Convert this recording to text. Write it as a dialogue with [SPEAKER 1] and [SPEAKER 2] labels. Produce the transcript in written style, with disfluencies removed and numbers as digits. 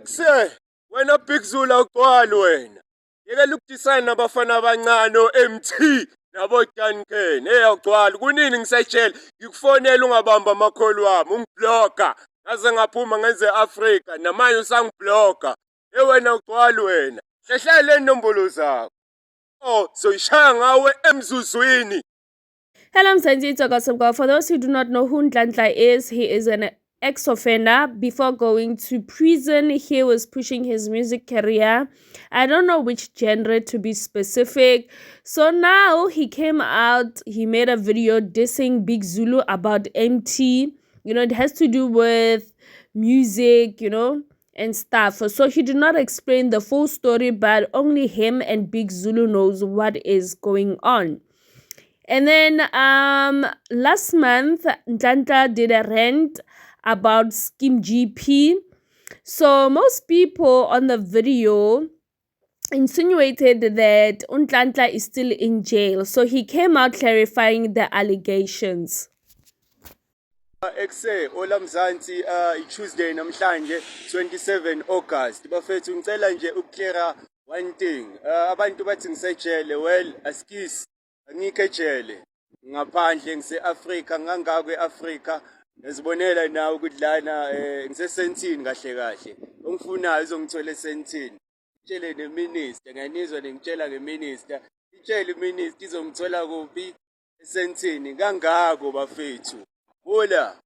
[SPEAKER 1] Kuse wena Big Zulu awugcwali wena. Yekela ukudesign nabafana abancane o-MT nabo Duncan. Hey awugcwali kunini ngisejele ngikufonela ungabamba amakholi wami ungibloga. Ngaze ngaphuma ngenze Africa namanje usangibloga. Hey wena ugcwali wena. Hlehlele inombolo zakho. Oh soyishaya ngawe emzuzwini.
[SPEAKER 2] Hello, Mzansi Gossip. For those who do not know who Nhlanhla is, he is an ex-offender. Before going to prison, he was pushing his music career. I don't know which genre to be specific. So now he came out, he made a video dissing Big Zulu about MT. You know, it has to do with music, you know, and stuff. So he did not explain the full story, but only him and Big Zulu knows what is going on. And then last month, Nhlanhla did a rant about Scheme GP. So most people on the video insinuated that Nhlanhla is still in jail. So he came out clarifying the allegations.
[SPEAKER 1] Ekuse ola Mzansi Tuesday namhlanje 27 August bafethu ngicela nje ukukleara one thing abantu bathi ngisejele well askisi angikho ejele ngaphandle ngise-Africa ngangakwe Africa ngizibonela nawe ukuthi lana ngisesentini kahle kahle ongifunayo uzongithola esentini ngitshele neminister nganizwa ngitshela ngeminister itshele iminister izongithola kuphi esentini kangako bafethu Hola